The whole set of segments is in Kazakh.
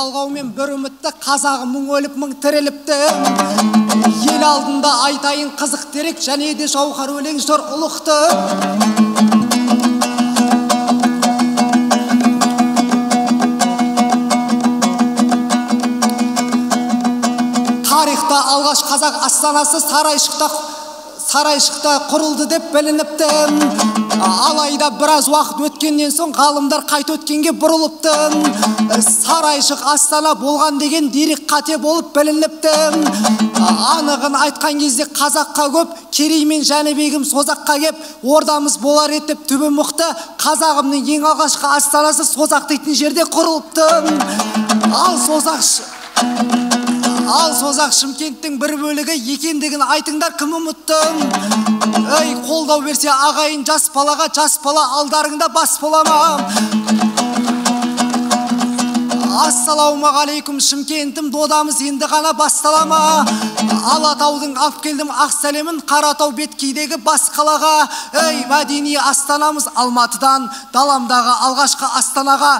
жалғаумен бір үмітті, қазағы мың өліп мың тіріліпті. Ел алдында айтайын қызық дерек, және де жауһар өлең зор ұлықты. Тарихта алғаш қазақ астанасы Сарайшықта құрылды деп білініпті. Алайда біраз уақыт өткеннен соң ғалымдар қайт өткенге бұрылыпты. Сарайшық Астана болған деген дерек қате болып білініпті. Анығын айтқан кезде қазаққа көп, Керей мен Жәнібегім Созаққа кеп, ордамыз болар етіп түбі мықты. Қазағымның ең алғашқы астанасы Созақ дейтін жерде құрылыпты. Ал Созақ Шымкенттің бір бөлігі екендігін айтыңдар, кім ұмытты? Ей, қолдау берсе ағайын жас балаға, жас бала алдарыңда бас бола ма? Ассалаумағалейкум Шымкентім, додамыз енді ғана бастала ма? Алатаудың алып келдім ақ сәлемін, Қаратау беткейдегі бас қалаға. Ей, мәдени астанамыз Алматыдан, даламдағы алғашқы астанаға.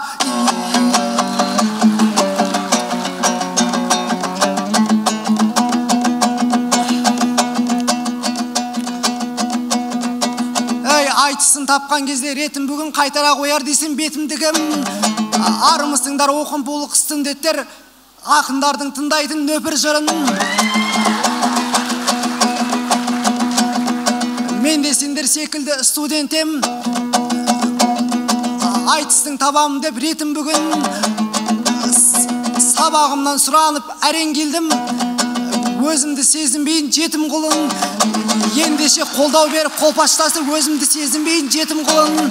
Айтысын тапқан кезде ретім бүгін қайтара қояр дейсің бетімдігім. Армысыңдар оқын болық студенттер, ақындардың тыңдайтын нөпір жырын. Мен де сендер секілді студентем, айтыстың табамын деп ретім бүгін. Сабағымнан сұранып әрең келдім, өзімді сезінбейін жетім құлын. Ендеше қолдау беріп қолпаштасып, өзімді сезінбейін жетім құлын.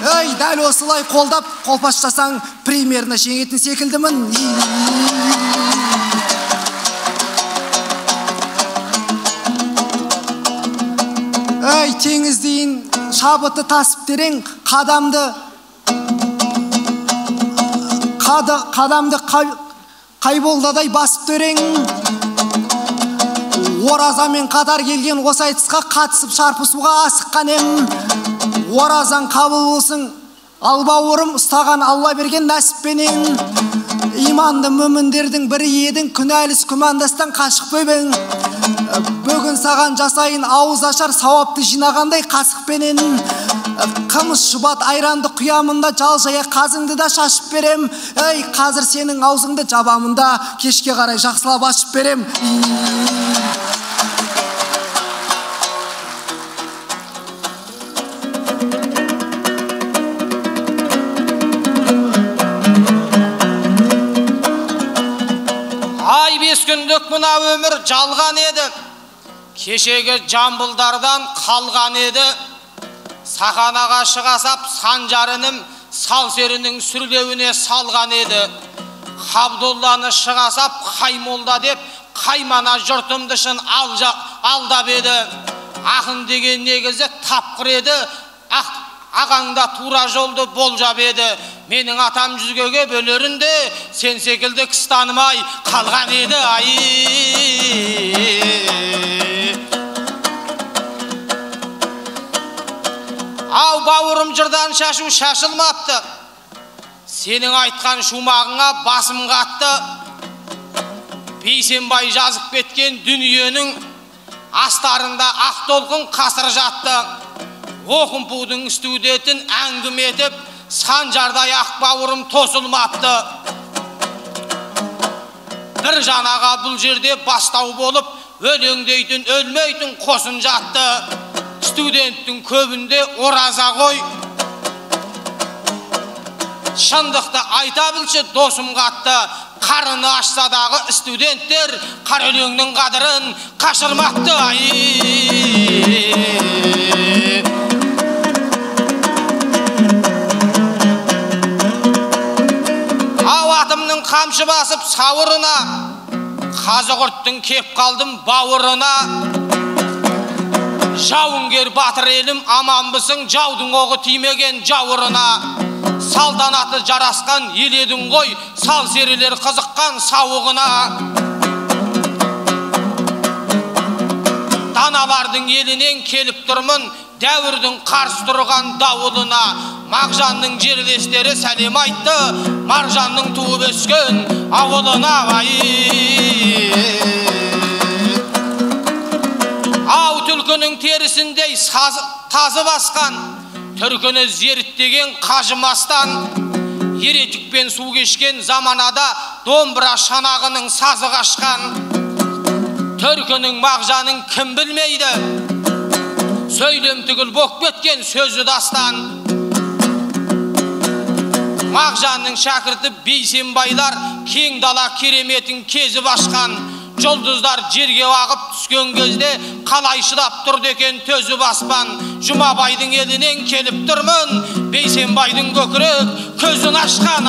Ей, дәл осылай қолдап қолпаштасаң, примерно жеңетін секілдімін. Ей, теңіздейін шабыты тасып терең, қадамды қайболдадай басып төрең. Оразамен қатар келген осы айтысқа қатысып шарпысуға асыққан ем. Оразаң қабыл болсын, ал бауырым, ұстаған Алла берген нәсіппенен. Иманды мүміндердің бірі едің, күнәліс күмәндастан қашық бөбең. Бүгін саған жасайын ауыз ашар сауапты жинағандай қасықпенен. Қымыз шұбат айранды құямында, жалжая қазыңды да шашып берем. Ей, қазір сенің аузыңды жабамында, кешке қарай жақсылап ашып берем. Күндік мына өмір жалған еді, кешегі жамбылдардан қалған еді. Саханаға шығасап санжарының сал серінің сүрлеуіне салған еді. Қабдолланы шығасап қаймолда деп қаймана жұртымды шын алдап еді. Ақын деген негізі тапқыр еді, ағаңда тура жолды болжап еді. Менің атам жүзгеге бөлерінде, сен секілді кісі танымай қалған еді. Ау, бауырым, жырдан шашу шашылмапты, сенің айтқан шумағыңа басым қатты. Бейсенбай жазып кеткен дүниенің астарында ақ толқын қасыр жатты. Оқымпудың студетін әңгіме етіп, санжардай ақ бауырым тосылмапты. Бір жанаға бұл жерде бастау болып, өлеңдейтін өлмейтін қосын жатты. Студенттің көбінде ораза ғой, шындықты айта білші досым қатты. Қарыны ашсадағы студенттер қар өлеңнің қадырын қашырмапты. Атымның қамшы басып сауырына, қазығұрттың кеп қалдым бауырына. Жауынгер батыр елім аманбысың, жаудың оғы тимеген жауырына. Салданаты жарасқан еледің ғой, сал серілер қызыққан сауығына. Даналардың елінен келіп тұрмын, дәуірдің қарсы тұрған дауылына. Мағжанның жерлестері сәлем айтты, Маржанның туып өскен ауылына Ау түлкінің терісіндей тазы басқан, түркіні зерттеген қажымастан, еретікпен су кешкен заманада домбыра шанағының сазы қашқан. Түркінің Мағжанын кім білмейді, сөйлем түгіл боп кеткен сөзі дастан. Мағжанның шәкірті Бейсенбайлар кең дала кереметін кезіп ашқан. Жұлдыздар жерге ағып түскен кезде қалай шыдап тұрды екен төзіп аспан. Жұмабайдың елінен келіп тұрмын, Бейсенбайдың көкірек көзін ашқан.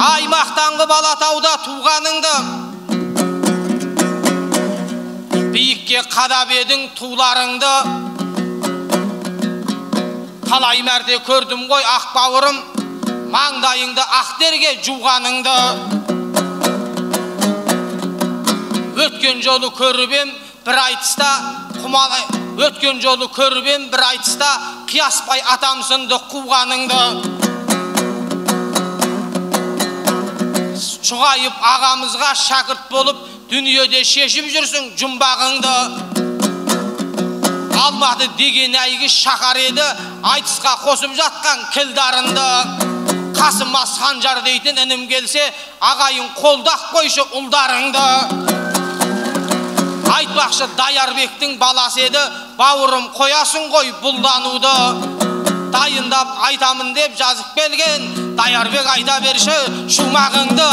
Аймақтанғы Балатауда туғаныңды, биікке қадап едің туларыңды. Талай мәрте көрдім ғой ақ бауырым, маңдайыңды ақтерге жуғаныңды. Өткен жолы көріп ем бір айтыста, өткен жолы көріп ем бір айтыста, Қияспай атамсынды қуғаныңды. Шұғайып ағамызға шәкірт болып, дүниеде шешіп жүрсің жұмбағыңды. Алматы деген әйгі шақар еді, айтысқа қосып жатқан кілдарынды. Қасыма Санжар дейтін інім келсе, ағайын қолдақ қойшы ұлдарыңды. Айтпақшы Даярбектің баласы еді, бауырым қоясың ғой бұлдануды. Дайындап айтамын деп жазып келген, Даярбек айта берші шумағыңды.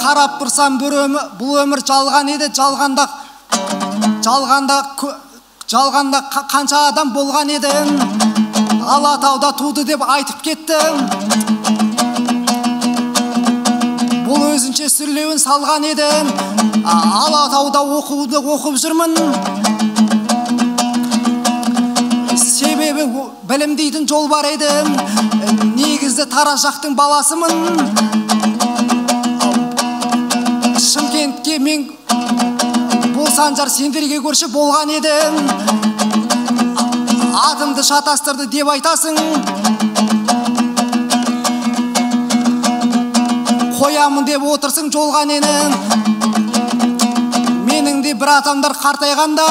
Қарап тұрсам бұл өмір жалған еді, жалғанда қанша адам болған еді. Алатауда туды деп айтып кеттім, бұл өзінше сүрлеуін салған еді. Алатауда оқуды оқып жүрмін, себебі білім дейтін жол бар еді. Негізді Тараз жақтың баласымын. Шымкентке мен бұл Санжар сендерге көрші болған едім. Атымды шатастырды деп айтасың, қоямын деп отырсың жолған енім. Менің де бір атамдар қартайғанда,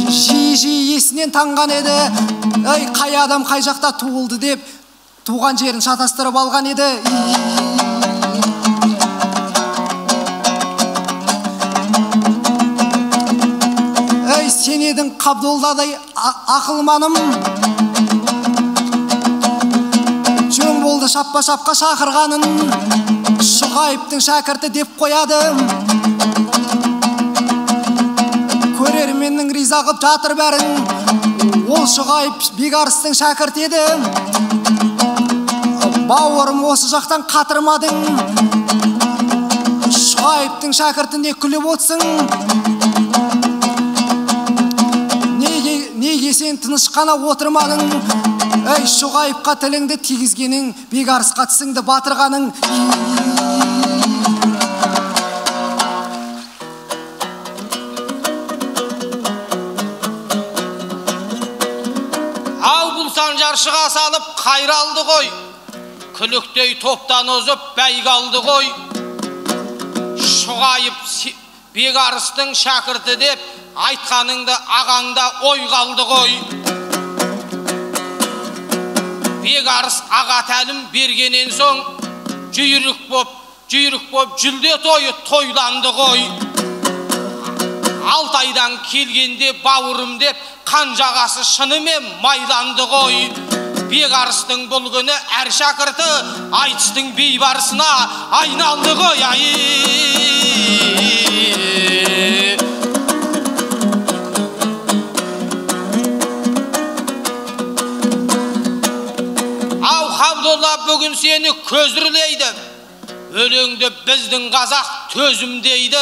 жиі есінен таңған еді. Қай адам қай жақта туылды деп туған жерін шатастырып алған еді. Сен едің Қабдолдадай ақылманым, жөн болды шапқа шақырғанын. Шұғайыптың шәкірті деп қояды, көрерменнің риза қып жатыр бәрін. Ол Шұғайып Бекарыстың шәкірті еді. Бауырым осы жақтан қатырмадың, Шұғайыптың шәкіртіне күліп отсың. Неге сен тыныш қана отырмадың? Шұғайыпқа тіліңді тигізгенің, Бекарысқа тісіңді батырғаның. Ау бұл Санжар шыға салып қайралды ғой, күліктей топтан озып бәйг алды ғой. Шұғайып Бекарыстың шәкірті деп айтқаныңды ағаңда ой қалды ғой. Бекарыс аға тәлім бергенен соң жүйрік боп жүлде тойы тойланды ғой. Алтайдан келгенде бауырым деп қанжағасы шынымен майланды ғой. Бекарыстың бұл күні әр шәкірті айтыстың бейбарысына айналды ғой. Ау Қабдолла бүгін сені көзірлейді, өлеңді біздің қазақ төзім дейді.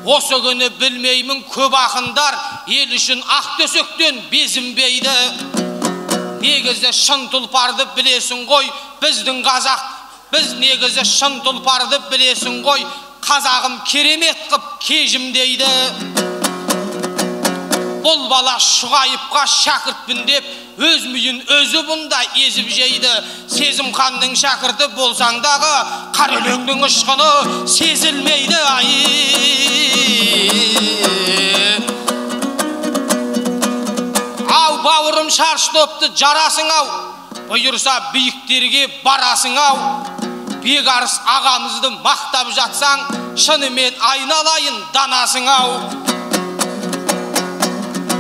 Осы күні білмеймін көп ақындар ел үшін ақ төсектен безінбейді. Негізі шын тұлпарды білесің ғой біздің қазақ, біз негізі шын тұлпарды білесің ғой, қазағым керемет қып кежім дейді. Бұл бала Шұғайыпқа шәкіртпін деп өз мүйін өзі бұнда езіп жейді. Сезімханның шәкірті болсаң дағы қара өлеңнің ұшқыны сезілмейді. Ау бауырым шарш топты жарасың ау, бұйырса биіктерге барасың ау. Бекарыс ағамызды мақтап жатсаң, шынымен айналайын данасың ау.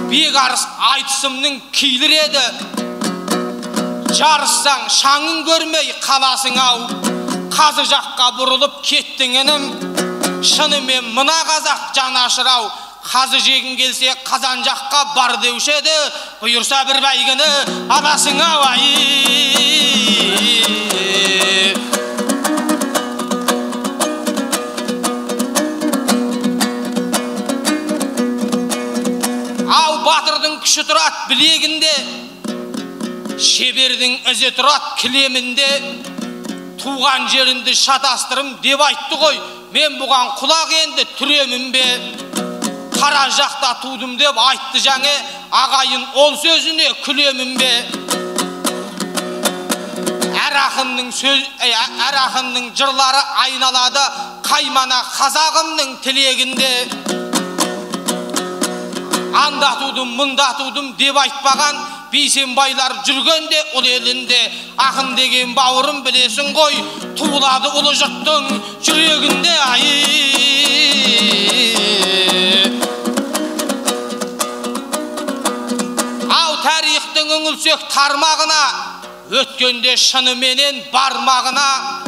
Бекарыс айтысымның кейлір еді, жарыссаң шаңын көрмей қаласың ау. Қазы жаққа бұрылып кеттің інім, шынымен мына қазақ жанашыр ау. Қазы жегін келсе қазан жаққа бар деуші еді, бұйырса бір бәйгіні аласың ау. Батырдың күші тұрат білегінде, шебердің ізі тұрат кілемінде. Туған жерінді шатастырым деп айтты ғой, мен бұған құлақ енді түремін бе. Қара жақта тудым деп айтты жаңе, ағайын ол сөзіне күлемін бе. Әр ақынның жырлары айналады қаймана қазағымның тілегінде. Андатудым, мұндатудым деп айтпаған Бейсенбайлар жүргенде ол елінде. Ақын деген бауырым білесің ғой, туылады ұлы жұрттың жүрегінде. Ау тарихтың үңілсек тармағына, өткенде шыныменен бармағына.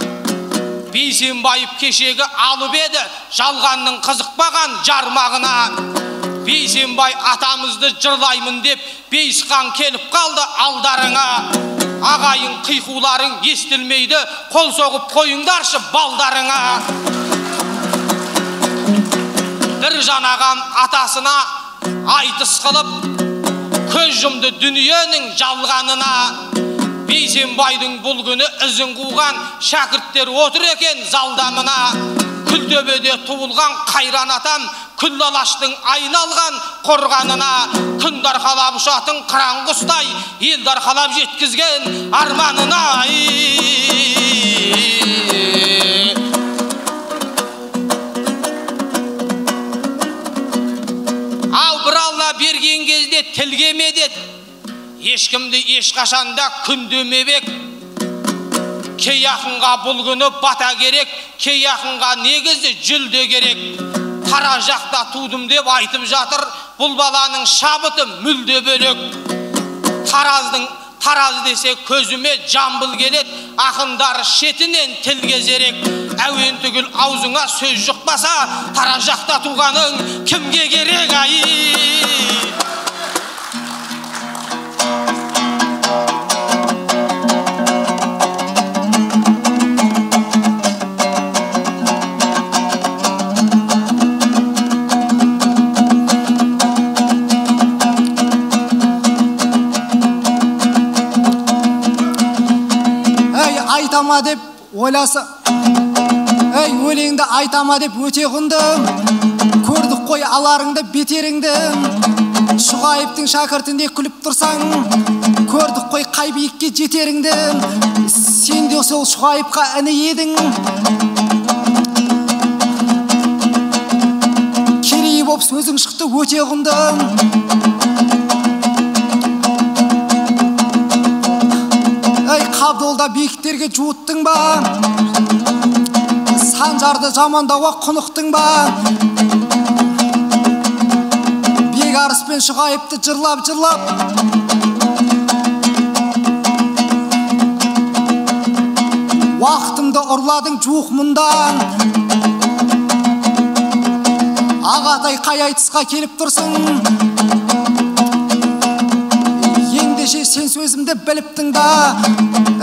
Бейсенбайып кешегі алып еді, жалғанның қызықпаған жармағына. Бейсенбай атамызды жырлаймын деп Бейсхан келіп қалды алдарыңа. Ағайын қиқуларың естілмейді, қол соғып қойыңдаршы балдарыңа. Біржан ағам атасына айтыс қылып, көз жұмды дүниенің жалғанына. Бейсенбайдың бұл күні ізін қуған шәкірттер отыр екен залдамына. Күлтөбеде туылған қайран атам, күллалаштың айналған қорғанына. Күндар қалап ұшатын қыран құстай, елдар қалап жеткізген арманына. Ау бір Алла берген кезде тілге медет, ешкімді ешқашанда күндемебек. Кей ақынға бұл күні бата керек, кей ақынға негізі жүлде керек. Қара жақта тудым деп айтып жатыр, бұл баланың шабыты мүлде бөлек. Тараз десе көзіме жамбыл келет, ақындар шетінен тіл кезерек. Әуен түгіл аузыңа сөз жұқпаса, Тараз жақта туғаның кімге керек? Айтама деп ойласа, өлеңді айтама деп өте құнды. Көрдік қой аларыңды бетеріңді. Шұғайыптың шәкіртінде күліп тұрсаң, көрдік қой қай биікке жетеріңді. Сен де сол Шұғайыпқа іні едің. Керей боп сөзің шықты өте құнды. Қабдолда биіктерге жуыттың ба, Санжарды жамандауға құнықтың ба. Бекарыс пен Шұғайыпты жырлап уақытымды ұрладың жуық мұнда. Ағатай қай айтысқа келіп тұрсың, енді ендеше сен сөзімді біліп тыңда.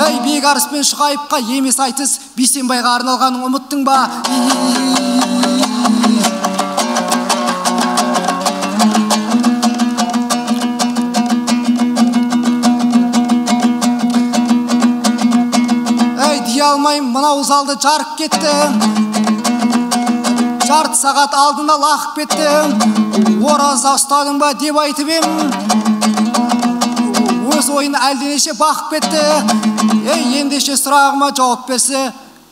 Ей, Бекарыс пен Шұғайыпқа емес айтыс, Бейсенбайға арналғанын ұмыттың ба? Алмайым, мынау залды жарып кетті. Жарты сағат алдында лақып кетті. Ораза ұстадың ба деп айтып ем, өз ойын әлденеше бақып кетті. Ей, ендеше сұрағыма жауап берсе,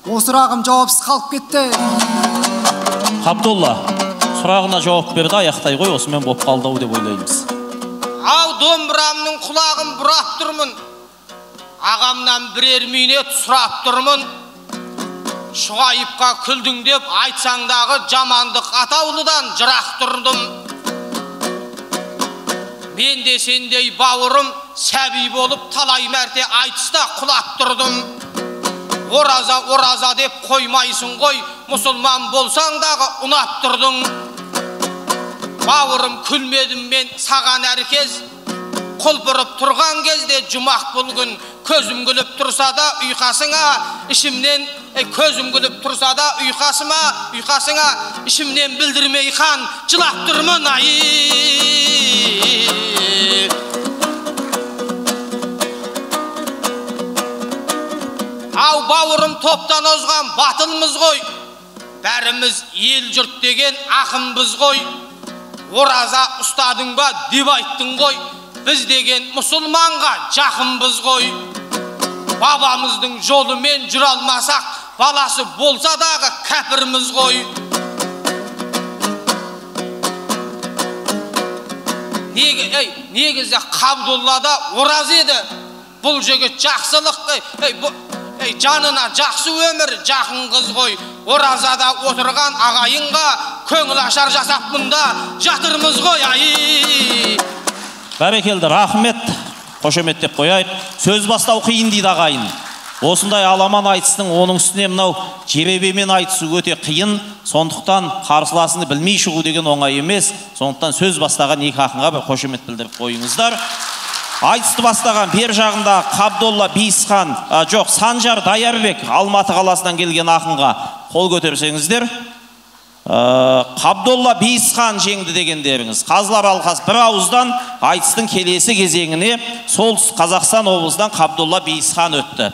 о сұрағым жауапсыз қалып кетті. Қабдолла, сұрағына жауап берді, аяқтай ғой, осымен боп қалдау деп ойлаймыз. Ау, домбырамның құлағын бұрап тұрмын. Ағамнан бірер минет сұрап тұрмын. Шұғайыпқа күлдің деп айтсаңдағы жамандық атаулыдан жырақ тұрдым. Мен де сендей бауырым сәби болып талай мәрте айтыста құлап тұрдым. Ораза деп қоймайсың ғой, мұсылман болсаң дағы ұнап тұрдың. Бауырым, күлмедім мен саған әркез, құлпырып тұрған кезде жұмақ бұлғын. Көзім күліп тұрса да ұйқасыңа, ішімнен көзім күліп тұрса да ұйқасыңа, ішімнен білдірмей қан жылап тұрмын. Ау, бауырым, топтан озған батылмыз ғой, бәріміз ел жұрт деген ақынбыз ғой. Ораза ұстадың ба деп айттың ғой, біз деген мұсылманға жақынбыз ғой. Бабамыздың жолымен жүр алмасақ, баласы болса дағы кәпірміз ғой. Негізі Қабдоллада ораз еді. Бұл жігіт жақсылық, жанына жақсы өмір, жақын қыз ғой. Оразада отырған ағайынға көңіл ашар жасап мұнда жатырмыз ғой. Бәрекелді, рахмет, қошемет деп қояйық. Сөз бастау қиын дейді ағайын. Осындай аламан айтыстың оның үстіне мынау жеребемен айтысу өте қиын. Сондықтан қарсыласыны білмей шығу деген оңай емес. Сондықтан сөз бастаған екі ақынға бір қошемет білдіріп қойыңыздар. Айтысты бастаған бер жағында Қабдолла Бейісхан, Санжар Даярбек Алматы қаласынан келген ақынға қол көтерсеңіздер. Қабдолла Бейісхан жеңді дегендеріңіз. Қазылар алқасы бір ауыздан айтыстың келесі кезеңіне солтүстік Қазақстан облысынан Қабдолла Бейісхан өтті.